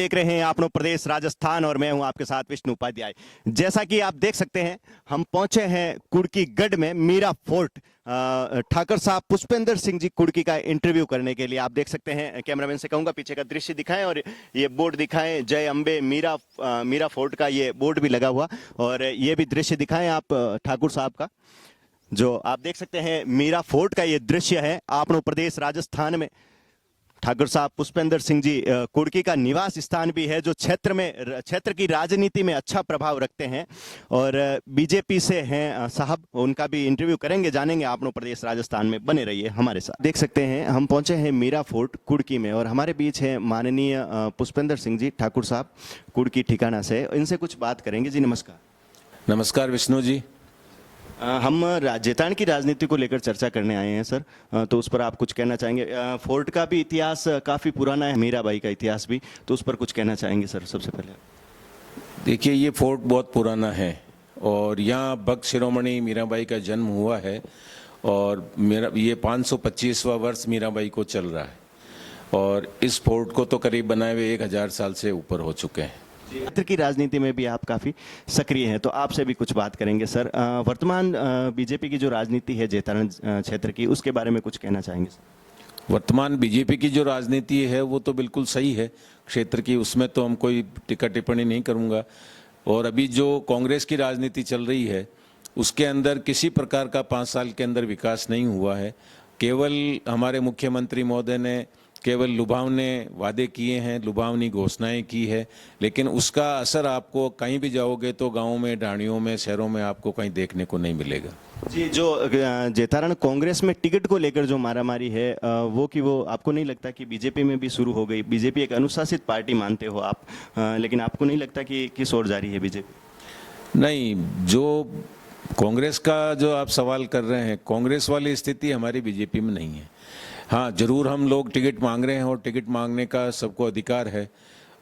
देख रहे हैं अपनो प्रदेश राजस्थान और मैं हूं आपके साथ विष्णु उपाध्याय। जैसा कि आप देख सकते हैं हम पहुंचे हैं कुर्की गढ़ में मीरा फोर्ट। ठाकर साहब पुष्पेंद्र सिंह जी कुर्की का इंटरव्यू करने के लिए आप देख सकते हैं। कैमरामैन से कहूंगा पीछे का दृश्य दिखाएं और ये बोर्ड दिखाएं, जय अंबे मीरा फोर्ट का ये बोर्ड भी लगा हुआ, और ये भी दृश्य दिखाएं आप ठाकुर साहब का। जो आप देख सकते हैं मीरा फोर्ट का ये दृश्य है अपनो प्रदेश राजस्थान में। ठाकुर साहब पुष्पेंद्र सिंह जी कुर्की का निवास स्थान भी है, जो क्षेत्र की राजनीति में अच्छा प्रभाव रखते हैं और बीजेपी से हैं साहब। उनका भी इंटरव्यू करेंगे, जानेंगे अपनो प्रदेश राजस्थान में। बने रहिए हमारे साथ। देख सकते हैं हम पहुंचे हैं मीरा फोर्ट कुर्की में और हमारे बीच है माननीय पुष्पेंद्र सिंह जी ठाकुर साहब कुर्की ठिकाना से। इनसे कुछ बात करेंगे। जी नमस्कार। नमस्कार विष्णु जी। हम जेतान की राजनीति को लेकर चर्चा करने आए हैं सर, तो उस पर आप कुछ कहना चाहेंगे? फोर्ट का भी इतिहास काफ़ी पुराना है, मीराबाई का इतिहास भी, तो उस पर कुछ कहना चाहेंगे सर सबसे पहले? देखिए, ये फोर्ट बहुत पुराना है और यहाँ भक्त शिरोमणि मीराबाई का जन्म हुआ है और मेरा ये 525वां वर्ष मीराबाई को चल रहा है और इस फोर्ट को तो करीब बनाए हुए 1000 साल से ऊपर हो चुके हैं। क्षेत्र की राजनीति में भी आप काफ़ी सक्रिय हैं, तो आपसे भी कुछ बात करेंगे सर। वर्तमान बीजेपी की जो राजनीति है जेतारण क्षेत्र की, उसके बारे में कुछ कहना चाहेंगे सर? वर्तमान बीजेपी की जो राजनीति है वो तो बिल्कुल सही है क्षेत्र की, उसमें तो हम कोई टिक्का टिप्पणी नहीं करूँगा। और अभी जो कांग्रेस की राजनीति चल रही है उसके अंदर किसी प्रकार का 5 साल के अंदर विकास नहीं हुआ है। केवल हमारे मुख्यमंत्री महोदय ने केवल लुभावने वादे किए हैं, लुभावनी घोषणाएं की है, लेकिन उसका असर आपको कहीं भी जाओगे तो गांवों में, ढाणियों में, शहरों में आपको कहीं देखने को नहीं मिलेगा। जी, जो जेतारण कांग्रेस में टिकट को लेकर जो मारामारी है वो आपको नहीं लगता कि बीजेपी में भी शुरू हो गई? बीजेपी एक अनुशासित पार्टी मानते हो आप, लेकिन आपको नहीं लगता कि किस ओर जा रही है बीजेपी? नहीं, जो कांग्रेस का जो आप सवाल कर रहे हैं, कांग्रेस वाली स्थिति हमारी बीजेपी में नहीं है। हाँ, जरूर हम लोग टिकट मांग रहे हैं और टिकट मांगने का सबको अधिकार है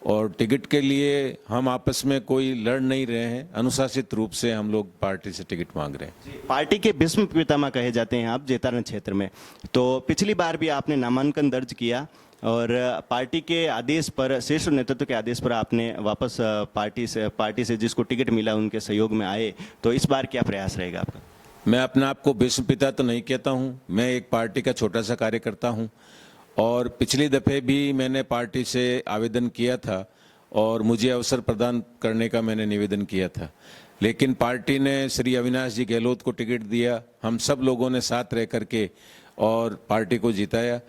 और टिकट के लिए हम आपस में कोई लड़ नहीं रहे हैं। अनुशासित रूप से हम लोग पार्टी से टिकट मांग रहे हैं। पार्टी के भीष्म पितामह कहे जाते हैं आप जेतारण क्षेत्र में, तो पिछली बार भी आपने नामांकन दर्ज किया और पार्टी के आदेश पर, शीर्ष नेतृत्व के आदेश पर आपने वापस पार्टी से जिसको टिकट मिला उनके सहयोग में आए, तो इस बार क्या प्रयास रहेगा आपका? मैं अपने आप को भीष्म पिता तो नहीं कहता हूँ, मैं एक पार्टी का छोटा सा कार्यकर्ता हूँ और पिछली दफ़े भी मैंने पार्टी से आवेदन किया था और मुझे अवसर प्रदान करने का मैंने निवेदन किया था, लेकिन पार्टी ने श्री अविनाश जी गहलोत को टिकट दिया। हम सब लोगों ने साथ रह करके और पार्टी को जिताया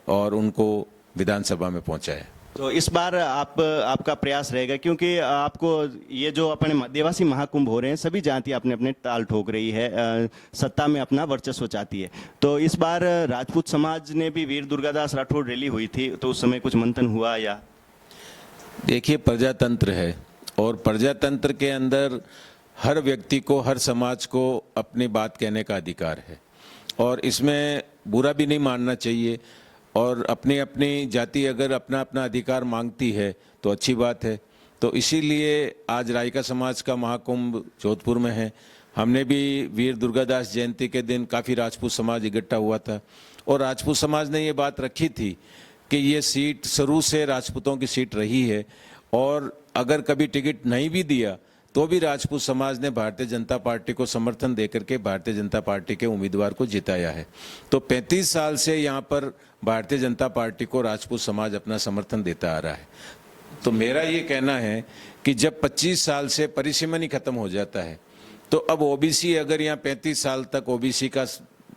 और उनको विधानसभा में पहुंचाया। तो इस बार आपका प्रयास रहेगा, क्योंकि आपको ये जो अपने आदिवासी महाकुंभ हो रहे हैं, सभी जातियां अपने अपने ताल ठोक रही है, सत्ता में अपना वर्चस्व चाहती है, तो इस बार राजपूत समाज ने भी वीर दुर्गादास राठौड़ रैली हुई थी, तो उस समय कुछ मंथन हुआ या? देखिए, प्रजातंत्र है और प्रजातंत्र के अंदर हर व्यक्ति को, हर समाज को अपनी बात कहने का अधिकार है और इसमें बुरा भी नहीं मानना चाहिए और अपनी अपनी जाति अगर अपना अपना अधिकार मांगती है तो अच्छी बात है। तो इसीलिए आज रायका समाज का महाकुंभ जोधपुर में है। हमने भी वीर दुर्गादास जयंती के दिन काफ़ी राजपूत समाज इकट्ठा हुआ था और राजपूत समाज ने ये बात रखी थी कि ये सीट शुरू से राजपूतों की सीट रही है और अगर कभी टिकट नहीं भी दिया तो भी राजपूत समाज ने भारतीय जनता पार्टी को समर्थन देकर के भारतीय जनता पार्टी के उम्मीदवार को जिताया है। तो 35 साल से यहाँ पर भारतीय जनता पार्टी को राजपूत समाज अपना समर्थन देता आ रहा है। तो मेरा ये कहना है कि जब 25 साल से परिसीमन ही खत्म हो जाता है तो अब ओबीसी, अगर यहाँ 35 साल तक ओबीसी का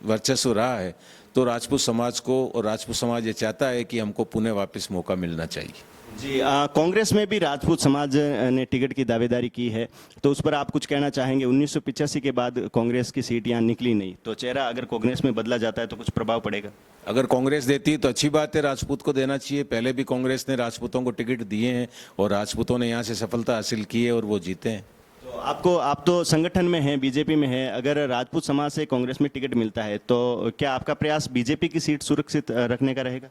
वर्चस्व रहा है तो राजपूत समाज को, और राजपूत समाज ये चाहता है कि हमको पुनः वापस मौका मिलना चाहिए। जी, कांग्रेस में भी राजपूत समाज ने टिकट की दावेदारी की है, तो उस पर आप कुछ कहना चाहेंगे? 1985 के बाद कांग्रेस की सीट यहाँ निकली नहीं, तो चेहरा अगर कांग्रेस में बदला जाता है तो कुछ प्रभाव पड़ेगा? अगर कांग्रेस देती तो अच्छी बात है, राजपूत को देना चाहिए। पहले भी कांग्रेस ने राजपूतों को टिकट दिए हैं और राजपूतों ने यहाँ से सफलता हासिल की है और वो जीते हैं। तो आप तो संगठन में हैं, बीजेपी में हैं, अगर राजपूत समाज से कांग्रेस में टिकट मिलता है तो क्या आपका प्रयास बीजेपी की सीट सुरक्षित रखने का रहेगा?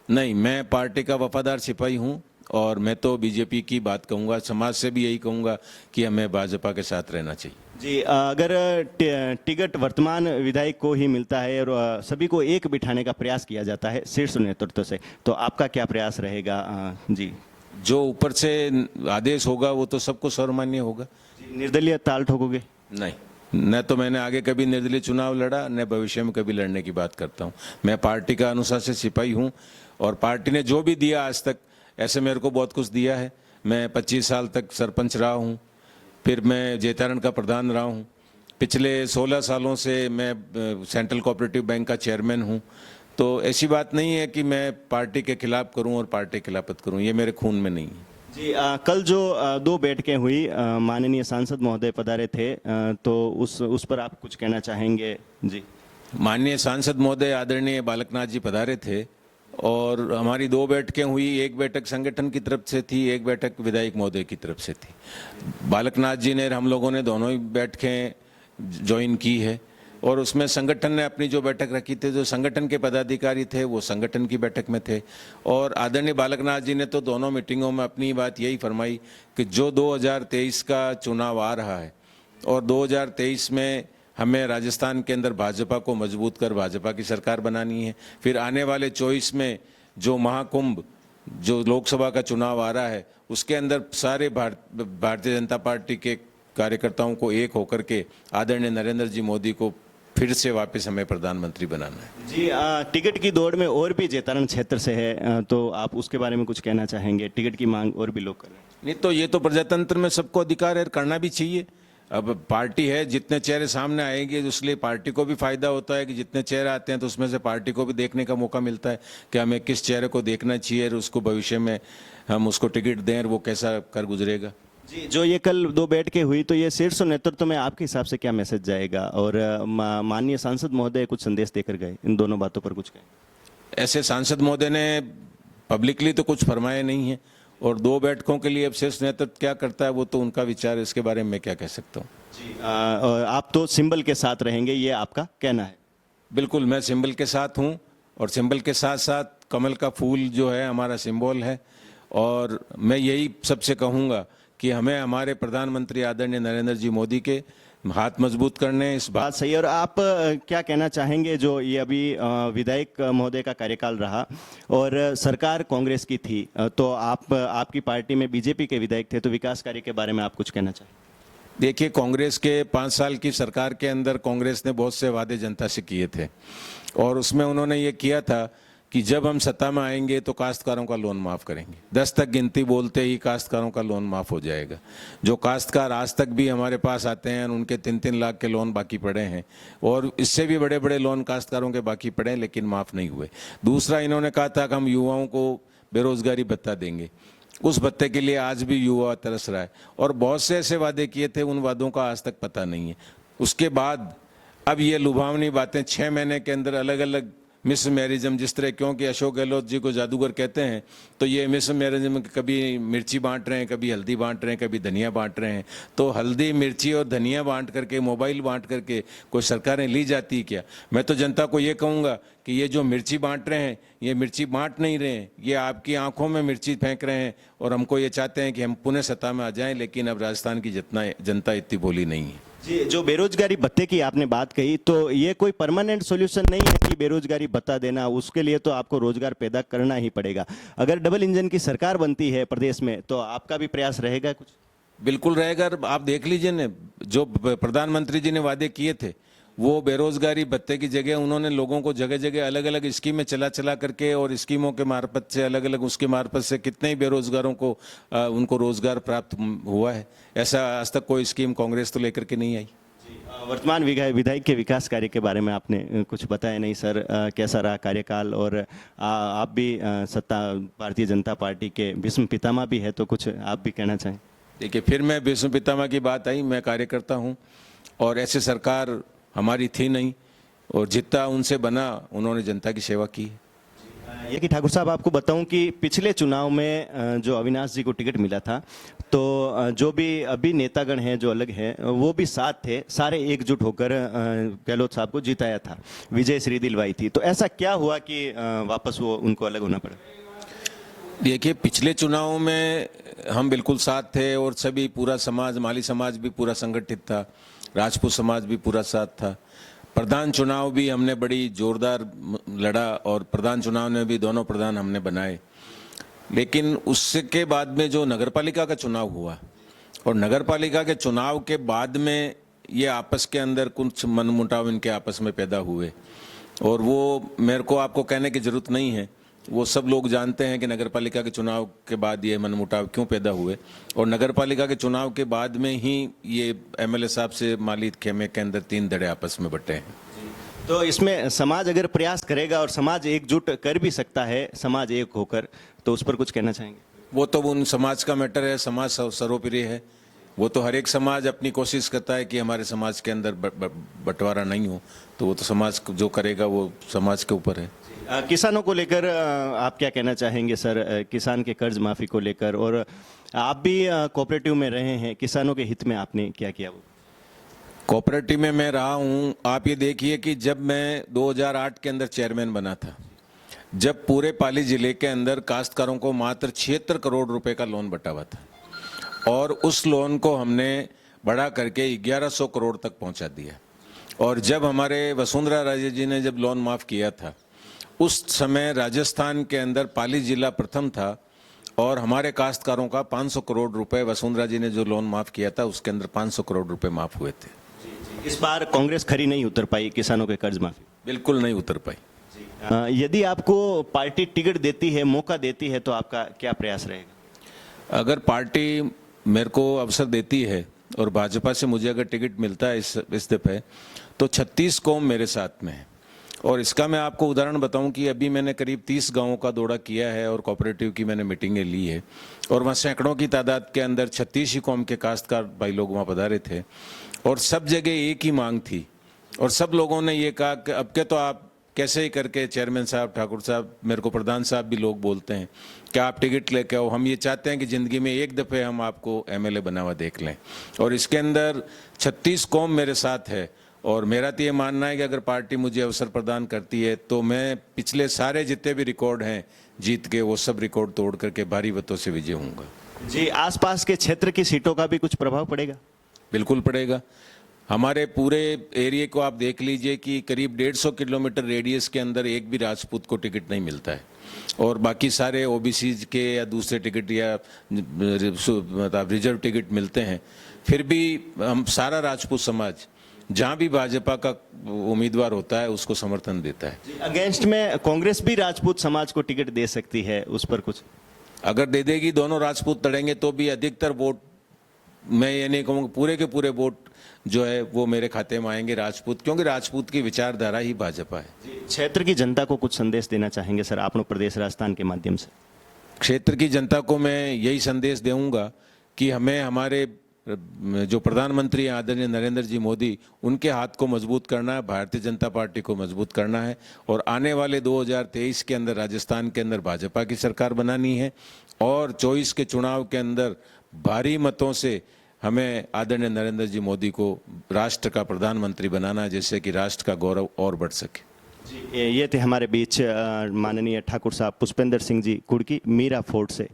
नहीं, मैं पार्टी का वफादार सिपाही हूँ और मैं तो बीजेपी की बात कहूँगा, समाज से भी यही कहूँगा कि हमें भाजपा के साथ रहना चाहिए। जी, अगर टिकट वर्तमान विधायक को ही मिलता है और सभी को एक बिठाने का प्रयास किया जाता है शीर्ष नेतृत्व से, तो आपका क्या प्रयास रहेगा? जी, जो ऊपर से आदेश होगा वो तो सबको सर्वमान्य होगा। निर्दलीय ताल ठोकोगे? नहीं, न तो मैंने आगे कभी निर्दलीय चुनाव लड़ा, न भविष्य में कभी लड़ने की बात करता हूँ। मैं पार्टी का अनुशासित सिपाही हूँ और पार्टी ने जो भी दिया आज तक, ऐसे मेरे को बहुत कुछ दिया है। मैं 25 साल तक सरपंच रहा हूँ, फिर मैं जैतारण का प्रधान रहा हूँ, पिछले 16 सालों से मैं सेंट्रल कोऑपरेटिव बैंक का चेयरमैन हूँ। तो ऐसी बात नहीं है कि मैं पार्टी के खिलाफ करूँ और पार्टी खिलाफत करूँ, ये मेरे खून में नहीं है। जी, कल जो दो बैठकें हुई, माननीय सांसद महोदय पधारे थे, तो उस पर आप कुछ कहना चाहेंगे? जी, माननीय सांसद महोदय आदरणीय बालकनाथ जी पधारे थे और हमारी दो बैठकें हुई। एक बैठक संगठन की तरफ से थी, एक बैठक विधायक महोदय की तरफ से थी। बालकनाथ जी ने, हम लोगों ने दोनों ही बैठकें ज्वाइन की है और उसमें संगठन ने अपनी जो बैठक रखी थी, जो संगठन के पदाधिकारी थे वो संगठन की बैठक में थे और आदरणीय बालकनाथ जी ने तो दोनों मीटिंगों में अपनी बात यही फरमाई कि जो 2023 का चुनाव आ रहा है और 2023 में हमें राजस्थान के अंदर भाजपा को मजबूत कर भाजपा की सरकार बनानी है। फिर आने वाले 24 में जो महाकुंभ, जो लोकसभा का चुनाव आ रहा है, उसके अंदर सारे भारतीय जनता पार्टी के कार्यकर्ताओं को एक होकर के आदरणीय नरेंद्र जी मोदी को फिर से वापस हमें प्रधानमंत्री बनाना है। जी, टिकट की दौड़ में और भी जैतारण क्षेत्र से है, तो आप उसके बारे में कुछ कहना चाहेंगे? टिकट की मांग और भी लोग कर रहे हैं। नहीं तो ये तो प्रजातंत्र में सबको अधिकार है, करना भी चाहिए। अब पार्टी है, जितने चेहरे सामने आएंगे इसलिए पार्टी को भी फायदा होता है कि जितने चेहरे आते हैं तो उसमें से पार्टी को भी देखने का मौका मिलता है कि हमें किस चेहरे को देखना चाहिए और उसको भविष्य में हम उसको टिकट दें और वो कैसा कर गुजरेगा। जी, जो ये कल दो बैठकें हुई, तो ये शीर्ष नेतृत्व में आपके हिसाब से क्या मैसेज जाएगा? और माननीय सांसद महोदय कुछ संदेश देकर गए, इन दोनों बातों पर कुछ कहें? ऐसे सांसद महोदय ने पब्लिकली तो कुछ फरमाया नहीं है और दो बैठकों के लिए अब शीर्ष नेतृत्व क्या करता है वो तो उनका विचार है, इसके बारे में मैं क्या कह सकता हूँ। जी, और आप तो सिंबल के साथ रहेंगे, ये आपका कहना है? बिल्कुल, मैं सिंबल के साथ हूँ और सिंबल के साथ साथ कमल का फूल जो है हमारा सिंबल है और मैं यही सबसे कहूँगा कि हमें हमारे प्रधानमंत्री आदरणीय नरेंद्र जी मोदी के हाथ मजबूत करने, इस बात सही है। और आप क्या कहना चाहेंगे, जो ये अभी विधायक महोदय का कार्यकाल रहा और सरकार कांग्रेस की थी, तो आपकी पार्टी में बीजेपी के विधायक थे, तो विकास कार्य के बारे में आप कुछ कहना चाहें? देखिए, कांग्रेस के 5 साल की सरकार के अंदर कांग्रेस ने बहुत से वादे जनता से किए थे और उसमें उन्होंने ये किया था कि जब हम सत्ता में आएंगे तो काश्तकारों का लोन माफ़ करेंगे। 10 तक गिनती बोलते ही काश्तकारों का लोन माफ़ हो जाएगा। जो काश्तकार आज तक भी हमारे पास आते हैं उनके 3-3 लाख के लोन बाकी पड़े हैं और इससे भी बड़े बड़े लोन काश्तकारों के बाकी पड़े हैं लेकिन माफ़ नहीं हुए। दूसरा, इन्होंने कहा था कि हम युवाओं को बेरोजगारी भत्ता देंगे, उस भत्ते के लिए आज भी युवा तरस रहा है और बहुत से ऐसे वादे किए थे, उन वादों का आज तक पता नहीं है। उसके बाद अब ये लुभावनी बातें 6 महीने के अंदर अलग अलग मिस मैरिजम, जिस तरह, क्योंकि अशोक गहलोत जी को जादूगर कहते हैं, तो ये मिस मैरिजम कभी मिर्ची बांट रहे हैं, कभी हल्दी बांट रहे हैं, कभी धनिया बांट रहे हैं। तो हल्दी, मिर्ची और धनिया बांट करके, मोबाइल बांट करके कोई सरकारें ली जाती क्या? मैं तो जनता को ये कहूँगा कि ये जो मिर्ची बांट रहे हैं, ये मिर्ची बांट नहीं रहे हैं, ये आपकी आंखों में मिर्ची फेंक रहे हैं और हमको ये चाहते हैं कि हम पुनः सत्ता में आ जाएं, लेकिन अब राजस्थान की जनता इतनी भोली नहीं है। जी, जो बेरोजगारी भत्ते की आपने बात कही, तो ये कोई परमानेंट सॉल्यूशन नहीं है कि बेरोजगारी भत्ता देना, उसके लिए तो आपको रोजगार पैदा करना ही पड़ेगा। अगर डबल इंजन की सरकार बनती है प्रदेश में, तो आपका भी प्रयास रहेगा कुछ? बिल्कुल रहेगा। आप देख लीजिए न, जो प्रधानमंत्री जी ने वादे किए थे वो बेरोजगारी भत्ते की जगह उन्होंने लोगों को जगह जगह अलग अलग स्कीमें चला करके और स्कीमों के मार्फत से, अलग अलग उसके मार्फत से कितने ही बेरोजगारों को उनको रोजगार प्राप्त हुआ है। ऐसा आज तक कोई स्कीम कांग्रेस तो लेकर के नहीं आई। वर्तमान विधायक के विकास कार्य के बारे में आपने कुछ बताया नहीं सर, कैसा रहा कार्यकाल? और आप भी सत्ता भारतीय जनता पार्टी के भीष्म पितामह भी है, तो कुछ आप भी कहना चाहें? देखिए, फिर मैं भीष्म पितामह की बात आई, मैं कार्यकर्ता हूँ और ऐसे सरकार हमारी थी नहीं और जितना उनसे बना उन्होंने जनता की सेवा की। ये कि ठाकुर साहब, आपको बताऊं कि पिछले चुनाव में जो अविनाश जी को टिकट मिला था, तो जो भी अभी नेतागण हैं जो अलग हैं, वो भी साथ थे, सारे एकजुट होकर गहलोत साहब को जिताया था, विजय श्री दिलवाई थी। तो ऐसा क्या हुआ कि वापस वो उनको अलग होना पड़ा? देखिए, पिछले चुनाव में हम बिल्कुल साथ थे और सभी, पूरा समाज, माली समाज भी पूरा संगठित था, राजपूत समाज भी पूरा साथ था। प्रधान चुनाव भी हमने बड़ी जोरदार लड़ा और प्रधान चुनाव में भी दोनों प्रधान हमने बनाए। लेकिन उसके बाद में जो नगरपालिका का चुनाव हुआ और नगरपालिका के चुनाव के बाद में ये आपस के अंदर कुछ मनमुटाव इनके आपस में पैदा हुए और वो मेरे को आपको कहने की जरूरत नहीं है, वो सब लोग जानते हैं कि नगरपालिका के चुनाव के बाद ये मनमुटाव क्यों पैदा हुए और नगरपालिका के चुनाव के बाद में ही ये एमएलए साहब से माली खेमे के अंदर 3 धड़े आपस में बटे हैं। तो इसमें समाज अगर प्रयास करेगा और समाज एकजुट कर भी सकता है, समाज एक होकर, तो उस पर कुछ कहना चाहेंगे? वो तो उन समाज का मैटर है, समाज सर्वोपरि है। वो तो हर एक समाज अपनी कोशिश करता है कि हमारे समाज के अंदर बंटवारा नहीं हो, तो वो तो समाज जो करेगा वो समाज के ऊपर है। किसानों को लेकर आप क्या कहना चाहेंगे सर, किसान के कर्ज माफी को लेकर? और आप भी कोऑपरेटिव में रहे हैं, किसानों के हित में आपने क्या किया? वो कोऑपरेटिव में मैं रहा हूँ। आप ये देखिए कि जब मैं 2008 के अंदर चेयरमैन बना था, जब पूरे पाली जिले के अंदर काश्तकारों को मात्र 76 करोड़ रुपए का लोन बटा हुआ था और उस लोन को हमने बढ़ा करके 1100 करोड़ तक पहुंचा दिया। और जब हमारे वसुंधरा राजे जी ने जब लोन माफ़ किया था, उस समय राजस्थान के अंदर पाली जिला प्रथम था और हमारे काश्तकारों का 500 करोड़ रुपए वसुंधरा जी ने जो लोन माफ़ किया था उसके अंदर 500 करोड़ रुपए माफ़ हुए थे। इस बार कांग्रेस खरी नहीं उतर पाई किसानों के कर्ज माफी? बिल्कुल नहीं उतर पाई। यदि आपको पार्टी टिकट देती है, मौका देती है, तो आपका क्या प्रयास रहेगा? अगर पार्टी मेरे को अवसर देती है और भाजपा से मुझे अगर टिकट मिलता है इस दफे, तो 36 कौम मेरे साथ में है। और इसका मैं आपको उदाहरण बताऊं कि अभी मैंने करीब 30 गांवों का दौरा किया है और कोऑपरेटिव की मैंने मीटिंगें ली है और वहाँ सैकड़ों की तादाद के अंदर 36 ही कौम के काश्तकार भाई लोग वहाँ पधारे थे और सब जगह एक ही मांग थी और सब लोगों ने ये कहा कि अब के तो आप कैसे ही करके चेयरमैन साहब, ठाकुर साहब, मेरे को प्रधान साहब भी लोग बोलते हैं कि आप टिकट लेके आओ, हम ये चाहते हैं कि ज़िंदगी में एक दफ़े हम आपको एमएलए बना हुआ देख लें। और इसके अंदर 36 कौम मेरे साथ है और मेरा तो ये मानना है कि अगर पार्टी मुझे अवसर प्रदान करती है तो मैं पिछले सारे जितने भी रिकॉर्ड हैं जीत के, वो सब रिकॉर्ड तोड़ करके भारी मतों से विजय होऊंगा। जी, आसपास के क्षेत्र की सीटों का भी कुछ प्रभाव पड़ेगा? बिल्कुल पड़ेगा। हमारे पूरे एरिया को आप देख लीजिए कि करीब 150 किलोमीटर रेडियस के अंदर एक भी राजपूत को टिकट नहीं मिलता है और बाकी सारे ओबीसी के या दूसरे टिकट या मतलब रिजर्व टिकट मिलते हैं। फिर भी हम सारा राजपूत समाज जहाँ भी भाजपा का उम्मीदवार होता है उसको समर्थन देता है। अगेंस्ट में कांग्रेस भी राजपूत समाज को टिकट दे सकती है, उस पर कुछ? अगर दे देगी, दोनों राजपूत लड़ेंगे तो भी अधिकतर वोट, मैं ये नहीं कहूँगा पूरे के पूरे वोट जो है वो मेरे खाते में आएंगे राजपूत, क्योंकि राजपूत की विचारधारा ही भाजपा है। क्षेत्र की जनता को कुछ संदेश देना चाहेंगे सर, आप लोग प्रदेश राजस्थान के माध्यम से? क्षेत्र की जनता को मैं यही संदेश दूंगा कि हमें हमारे जो प्रधानमंत्री हैं आदरणीय नरेंद्र जी मोदी, उनके हाथ को मजबूत करना है, भारतीय जनता पार्टी को मजबूत करना है और आने वाले 2023 के अंदर राजस्थान के अंदर भाजपा की सरकार बनानी है और 24 के चुनाव के अंदर भारी मतों से हमें आदरणीय नरेंद्र जी मोदी को राष्ट्र का प्रधानमंत्री बनाना है, जिससे कि राष्ट्र का गौरव और बढ़ सके। जी, ये थे हमारे बीच माननीय ठाकुर साहब पुष्पेंद्र सिंह जी कुर्की मीरा फोर्ट से।